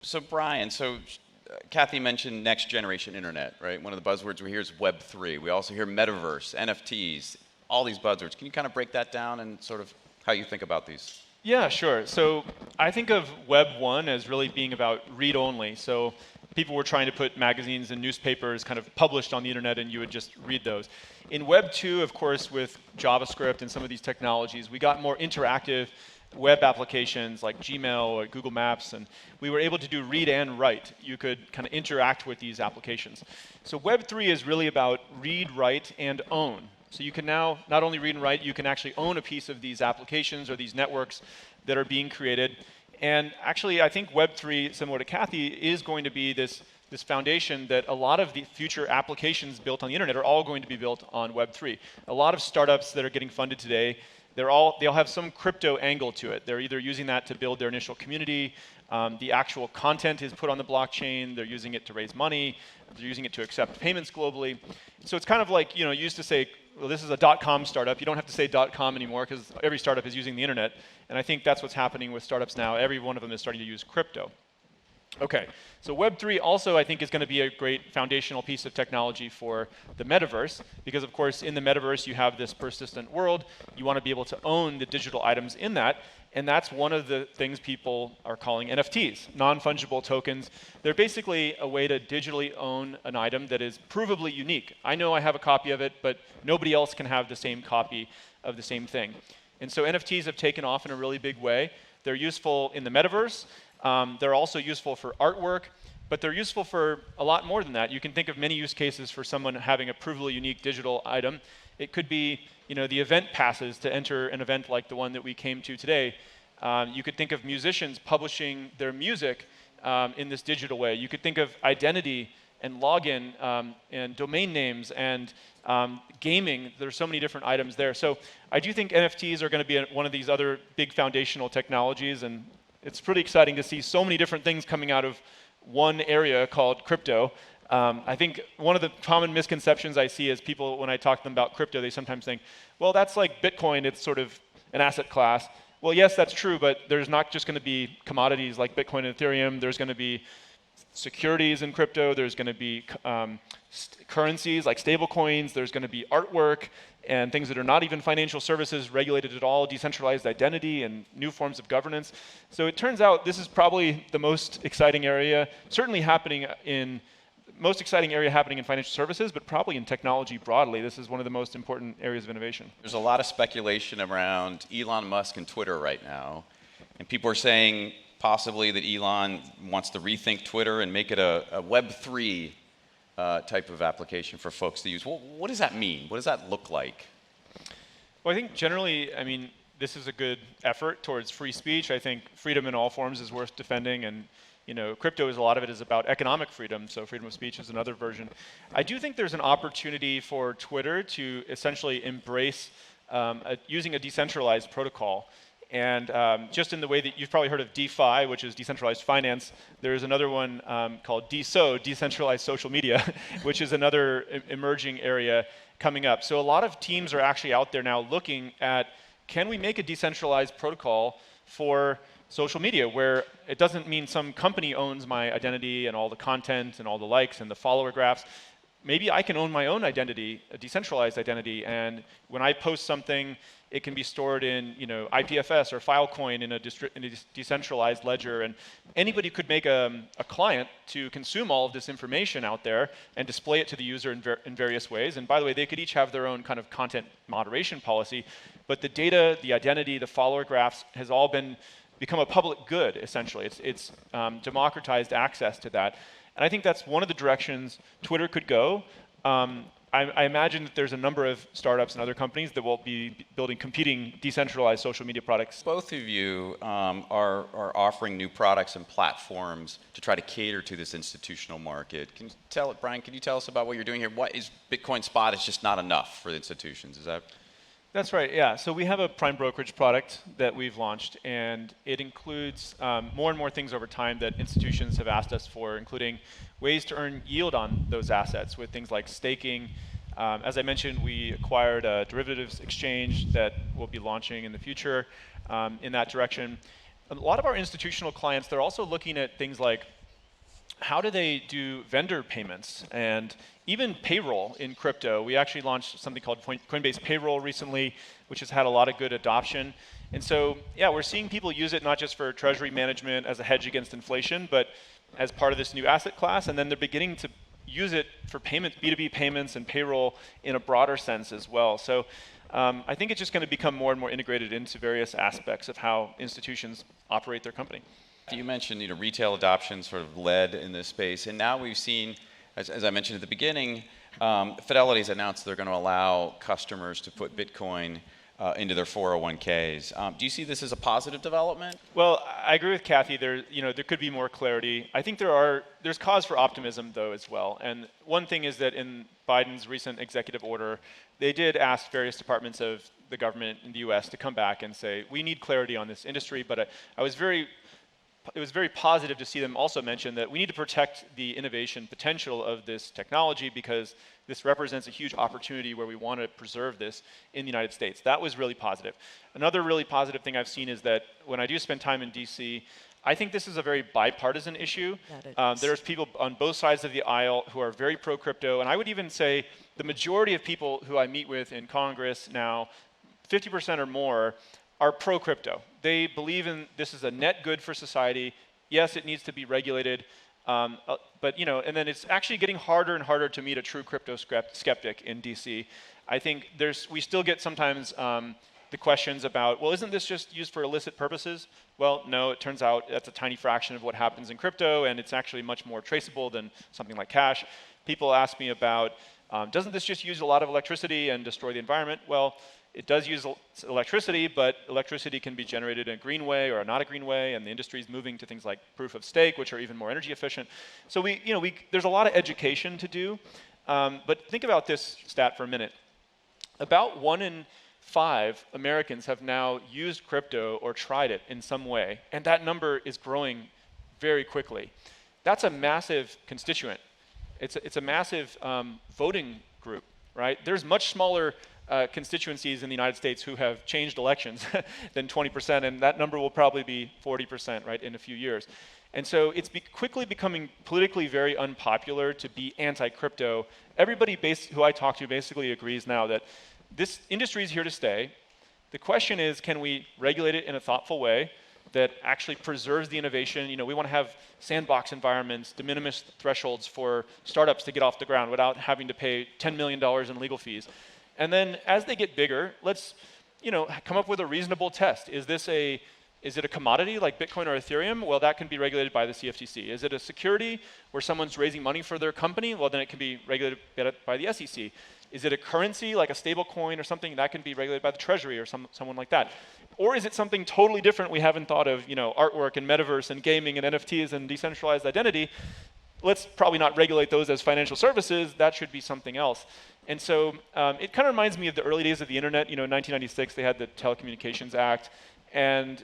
So Brian, Cathie mentioned next generation internet, right? One of the buzzwords we hear is Web3. We also hear metaverse, NFTs, all these buzzwords. Can you kind of break that down and sort of how you think about these? Yeah, sure. So I think of Web 1 as really being about read-only. So people were trying to put magazines and newspapers kind of published on the internet and you would just read those. In Web 2, of course, with JavaScript and some of these technologies, we got more interactive web applications like Gmail or Google Maps, and we were able to do read and write. You could kind of interact with these applications. So Web 3 is really about read, write, and own. So you can now not only read and write, you can actually own a piece of these applications or these networks that are being created. And actually, I think Web 3, similar to Cathie, is going to be this foundation that a lot of the future applications built on the internet are all going to be built on Web 3. A lot of startups that are getting funded today, they all have some crypto angle to it. They're either using that to build their initial community, the actual content is put on the blockchain, they're using it to raise money, they're using it to accept payments globally. So it's kind of like, you used to say, well, this is a .com startup. You don't have to say .com anymore because every startup is using the internet. And I think that's what's happening with startups now. Every one of them is starting to use crypto. Okay, so Web3 also I think is going to be a great foundational piece of technology for the metaverse because of course in the metaverse you have this persistent world. You want to be able to own the digital items in that, and that's one of the things people are calling NFTs, non-fungible tokens. They're basically a way to digitally own an item that is provably unique. I know I have a copy of it, but nobody else can have the same copy of the same thing. And so NFTs have taken off in a really big way. They're useful in the metaverse. They're also useful for artwork, but they're useful for a lot more than that. You can think of many use cases for someone having a provably unique digital item. It could be the event passes to enter an event like the one that we came to today. You could think of musicians publishing their music in this digital way. You could think of identity and login and domain names and gaming. There's so many different items there. So I do think NFTs are going to be one of these other big foundational technologies, and it's pretty exciting to see so many different things coming out of one area called crypto. I think one of the common misconceptions I see is people, when I talk to them about crypto, they sometimes think, well, that's like Bitcoin, it's sort of an asset class. Well, yes, that's true, but there's not just going to be commodities like Bitcoin and Ethereum. There's going to be securities in crypto. There's going to be currencies like stable coins. There's going to be artwork and things that are not even financial services regulated at all, decentralized identity and new forms of governance. So it turns out this is probably the most exciting area, certainly most exciting area happening in financial services, but probably in technology broadly. This is one of the most important areas of innovation. There's a lot of speculation around Elon Musk and Twitter right now, and people are saying possibly that Elon wants to rethink Twitter and make it a Web3 type of application for folks to use. Well, what does that mean? What does that look like? Well, I think generally, this is a good effort towards free speech. I think freedom in all forms is worth defending, and crypto a lot of it is about economic freedom, so freedom of speech is another version. I do think there's an opportunity for Twitter to essentially embrace using a decentralized protocol. And just in the way that you've probably heard of DeFi, which is decentralized finance, there's another one called DSO, decentralized social media, which is another emerging area coming up. So a lot of teams are actually out there now looking at, can we make a decentralized protocol for social media where it doesn't mean some company owns my identity and all the content and all the likes and the follower graphs. Maybe I can own my own identity, a decentralized identity, and when I post something, it can be stored in IPFS or Filecoin in a decentralized ledger, and anybody could make a client to consume all of this information out there and display it to the user in various ways. And by the way, they could each have their own kind of content moderation policy, but the data, the identity, the follower graphs has all become a public good, essentially. It's democratized access to that. And I think that's one of the directions Twitter could go. I imagine that there's a number of startups and other companies that will be building competing decentralized social media products. Both of you are offering new products and platforms to try to cater to this institutional market. Brian, can you tell us about what you're doing here? What is Bitcoin Spot? It's just not enough for the institutions, is that? That's right, yeah. So we have a prime brokerage product that we've launched, and it includes more and more things over time that institutions have asked us for, including ways to earn yield on those assets with things like staking. As I mentioned, we acquired a derivatives exchange that we'll be launching in the future in that direction. a lot of our institutional clients, they're also looking at things like how do they do vendor payments and even payroll in crypto. We actually launched something called Coinbase Payroll recently, which has had a lot of good adoption. And so, yeah, we're seeing people use it not just for treasury management as a hedge against inflation, but as part of this new asset class. And then they're beginning to use it for payments, B2B payments and payroll in a broader sense as well. So I think it's just going to become more and more integrated into various aspects of how institutions operate their company. You mentioned, retail adoption sort of led in this space, and now we've seen, as I mentioned at the beginning, Fidelity's announced they're going to allow customers to put Bitcoin into their 401ks. Do you see this as a positive development? Well, I agree with Cathie. There could be more clarity. I think there's cause for optimism though as well. And one thing is that in Biden's recent executive order, they did ask various departments of the government in the U.S. to come back and say we need clarity on this industry. But it was very positive to see them also mention that we need to protect the innovation potential of this technology because this represents a huge opportunity where we want to preserve this in the United States. That was really positive. Another really positive thing I've seen is that when I do spend time in DC, I think this is a very bipartisan issue. There's people on both sides of the aisle who are very pro-crypto, and I would even say the majority of people who I meet with in Congress now, 50% or more, are pro-crypto. They believe in this is a net good for society. Yes, it needs to be regulated, but and then it's actually getting harder and harder to meet a true crypto skeptic in DC. I think we still get sometimes the questions about, well, isn't this just used for illicit purposes? Well, no, it turns out that's a tiny fraction of what happens in crypto, and it's actually much more traceable than something like cash. People ask me about, doesn't this just use a lot of electricity and destroy the environment? Well, it does use electricity, but electricity can be generated in a green way or not a green way, and the industry is moving to things like proof of stake, which are even more energy efficient. So there's a lot of education to do, but think about this stat for a minute. About 1 in 5 Americans have now used crypto or tried it in some way, and that number is growing very quickly. That's a massive constituent. It's a massive voting group, right? There's much smaller constituencies in the United States who have changed elections than 20%, and that number will probably be 40%, right, in a few years. And so it's quickly becoming politically very unpopular to be anti-crypto. Everybody who I talk to basically agrees now that this industry is here to stay. The question is, can we regulate it in a thoughtful way that actually preserves the innovation? We want to have sandbox environments, de minimis thresholds for startups to get off the ground without having to pay $10 million in legal fees. And then as they get bigger, let's come up with a reasonable test. Is it a commodity like Bitcoin or Ethereum? Well, that can be regulated by the CFTC. Is it a security where someone's raising money for their company? Well, then it can be regulated by the SEC. Is it a currency like a stable coin or something? That can be regulated by the Treasury or someone like that. Or is it something totally different we haven't thought of, artwork and metaverse and gaming and NFTs and decentralized identity? Let's probably not regulate those as financial services. That should be something else. And so it kind of reminds me of the early days of the internet. In 1996, they had the Telecommunications Act. And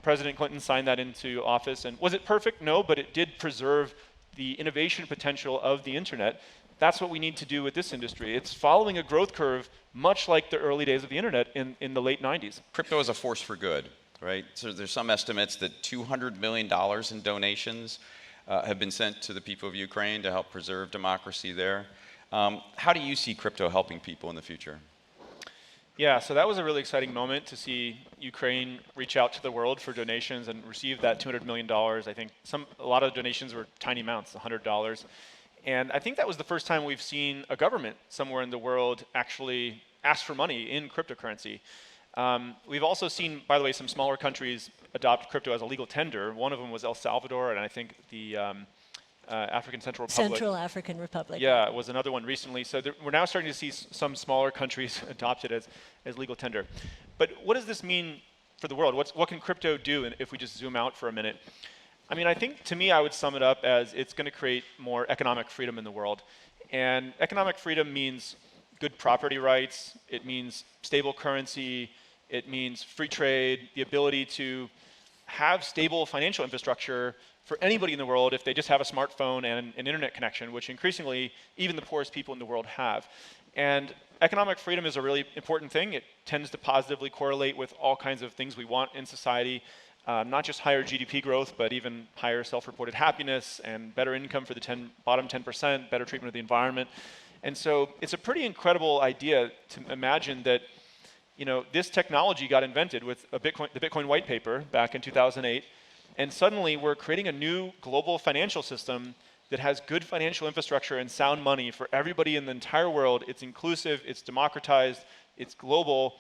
President Clinton signed that into office. And was it perfect? No, but it did preserve the innovation potential of the internet. That's what we need to do with this industry. It's following a growth curve, much like the early days of the internet in the late 90s. Crypto is a force for good, right? So there's some estimates that $200 million in donations have been sent to the people of Ukraine to help preserve democracy there. How do you see crypto helping people in the future? Yeah, so that was a really exciting moment to see Ukraine reach out to the world for donations and receive that $200 million. I think a lot of the donations were tiny amounts, $100. And I think that was the first time we've seen a government somewhere in the world actually ask for money in cryptocurrency. We've also seen, by the way, some smaller countries adopt crypto as a legal tender. One of them was El Salvador, and I think the African Central Republic. Central African Republic. Yeah, it was another one recently. So we're now starting to see some smaller countries adopt it as legal tender. But what does this mean for the world? What can crypto do if we just zoom out for a minute? I mean, I think, to me, I would sum it up as it's going to create more economic freedom in the world. And economic freedom means good property rights. It means stable currency. It means free trade, the ability to have stable financial infrastructure for anybody in the world if they just have a smartphone and an internet connection, which increasingly even the poorest people in the world have. And economic freedom is a really important thing. It tends to positively correlate with all kinds of things we want in society. not just higher GDP growth, but even higher self-reported happiness and better income for the bottom 10%, better treatment of the environment. And so it's a pretty incredible idea to imagine that this technology got invented with the Bitcoin white paper back in 2008, and suddenly we're creating a new global financial system that has good financial infrastructure and sound money for everybody in the entire world. It's inclusive, it's democratized, it's global,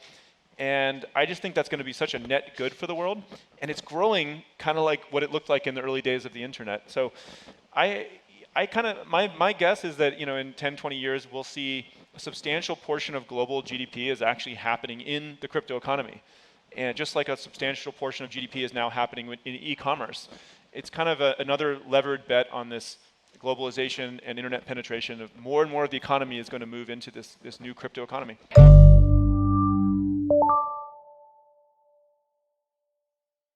and I just think that's going to be such a net good for the world, and it's growing kind of like what it looked like in the early days of the internet. So my guess is that in 10, 20 years we'll see a substantial portion of global GDP is actually happening in the crypto economy. And just like a substantial portion of GDP is now happening in e-commerce. It's kind of another levered bet on this globalization and internet penetration of more and more of the economy is going to move into this new crypto economy.